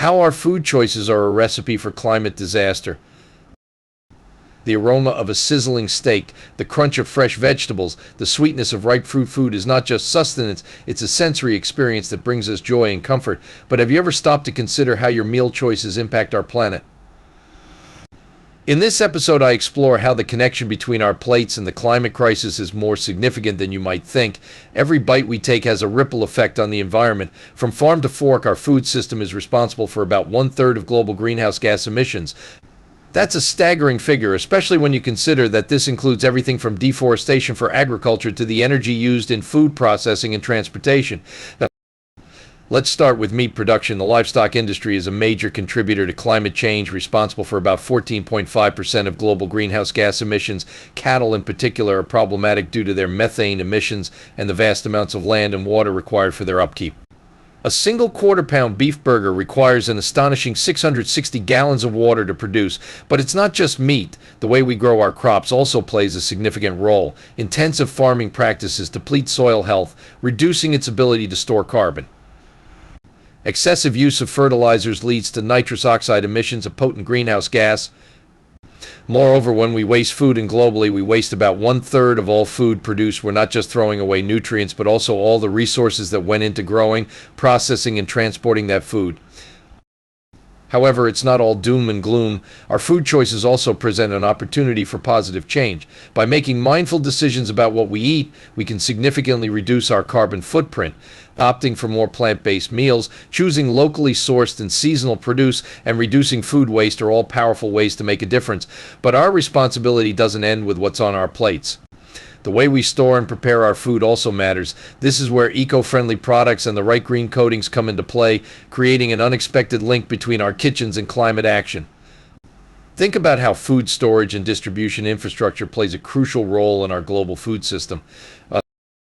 how our food choices are a recipe for climate disaster. The aroma of a sizzling steak, the crunch of fresh vegetables, the sweetness of ripe fruit food is not just sustenance, it's a sensory experience that brings us joy and comfort. But have you ever stopped to consider how your meal choices impact our planet? In this episode, I explore how the connection between our plates and the climate crisis is more significant than you might think. Every bite we take has a ripple effect on the environment. From farm to fork, our food system is responsible for about 1/3 of global greenhouse gas emissions. That's a staggering figure, especially when you consider that this includes everything from deforestation for agriculture to the energy used in food processing and transportation. Now, let's start with meat production. The livestock industry is a major contributor to climate change, responsible for about 14.5% of global greenhouse gas emissions. Cattle, in particular, are problematic due to their methane emissions and the vast amounts of land and water required for their upkeep. A single quarter-pound beef burger requires an astonishing 660 gallons of water to produce. But it's not just meat. The way we grow our crops also plays a significant role. Intensive farming practices deplete soil health, reducing its ability to store carbon. Excessive use of fertilizers leads to nitrous oxide emissions, a potent greenhouse gas. Moreover, when we waste food, and globally we waste about 1/3 of all food produced, we're not just throwing away nutrients, but also all the resources that went into growing, processing, and transporting that food. However, it's not all doom and gloom. Our food choices also present an opportunity for positive change. By making mindful decisions about what we eat, we can significantly reduce our carbon footprint. Opting for more plant-based meals, choosing locally sourced and seasonal produce, and reducing food waste are all powerful ways to make a difference. But our responsibility doesn't end with what's on our plates. The way we store and prepare our food also matters. This is where eco-friendly products and the right green coatings come into play, creating an unexpected link between our kitchens and climate action. Think about how food storage and distribution infrastructure plays a crucial role in our global food system.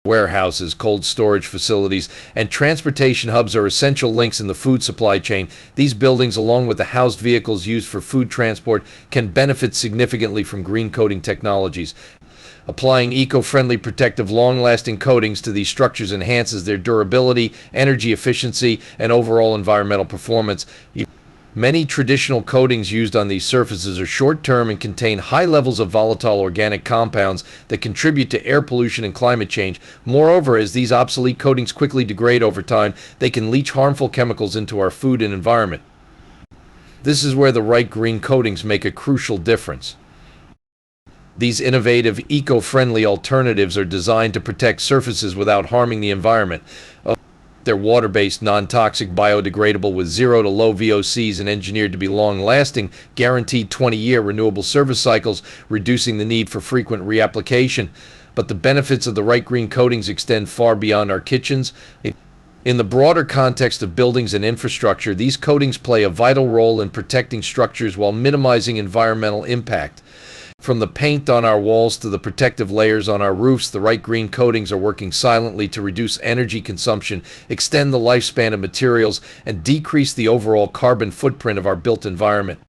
Warehouses, cold storage facilities, and transportation hubs are essential links in the food supply chain. These buildings, along with the housed vehicles used for food transport, can benefit significantly from green coating technologies. Applying eco-friendly, protective, long-lasting coatings to these structures enhances their durability, energy efficiency, and overall environmental performance. Many traditional coatings used on these surfaces are short-term and contain high levels of volatile organic compounds that contribute to air pollution and climate change. Moreover, as these obsolete coatings quickly degrade over time, they can leach harmful chemicals into our food and environment. This is where the right green coatings make a crucial difference. These innovative, eco-friendly alternatives are designed to protect surfaces without harming the environment. They're water-based, non-toxic, biodegradable with zero to low VOCs and engineered to be long-lasting, guaranteed 20-year renewable service cycles, reducing the need for frequent reapplication. But the benefits of the right green coatings extend far beyond our kitchens. In the broader context of buildings and infrastructure, these coatings play a vital role in protecting structures while minimizing environmental impact. From the paint on our walls to the protective layers on our roofs, the right green coatings are working silently to reduce energy consumption, extend the lifespan of materials, and decrease the overall carbon footprint of our built environment.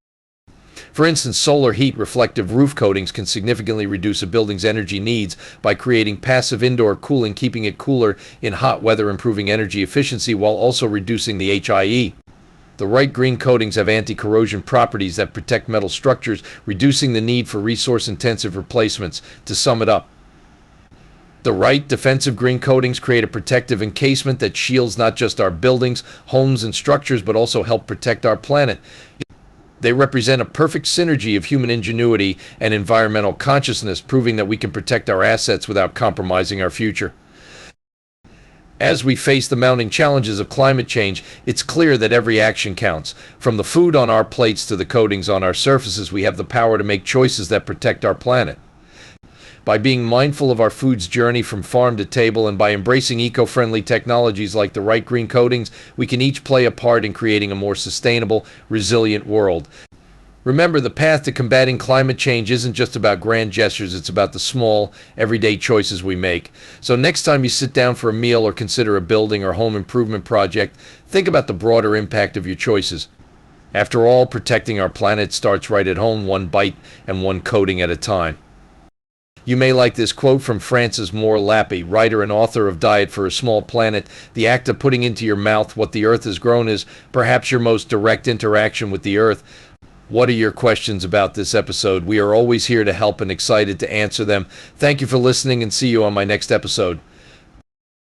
For instance, solar heat reflective roof coatings can significantly reduce a building's energy needs by creating passive indoor cooling, keeping it cooler in hot weather, improving energy efficiency while also reducing the HIE. The right green coatings have anti-corrosion properties that protect metal structures, reducing the need for resource-intensive replacements. To sum it up, the right defensive green coatings create a protective encasement that shields not just our buildings, homes, and structures, but also help protect our planet. They represent a perfect synergy of human ingenuity and environmental consciousness, proving that we can protect our assets without compromising our future. As we face the mounting challenges of climate change, it's clear that every action counts. From the food on our plates to the coatings on our surfaces, we have the power to make choices that protect our planet. By being mindful of our food's journey from farm to table and by embracing eco-friendly technologies like the right green coatings, we can each play a part in creating a more sustainable, resilient world. Remember, the path to combating climate change isn't just about grand gestures, it's about the small, everyday choices we make. So next time you sit down for a meal or consider a building or home improvement project, think about the broader impact of your choices. After all, protecting our planet starts right at home, one bite and one coating at a time. You may like this quote from Frances Moore Lappy, writer and author of Diet for a Small Planet. The act of putting into your mouth what the earth has grown is perhaps your most direct interaction with the earth. What are your questions about this episode? We are always here to help and excited to answer them. Thank you for listening, and see you on my next episode.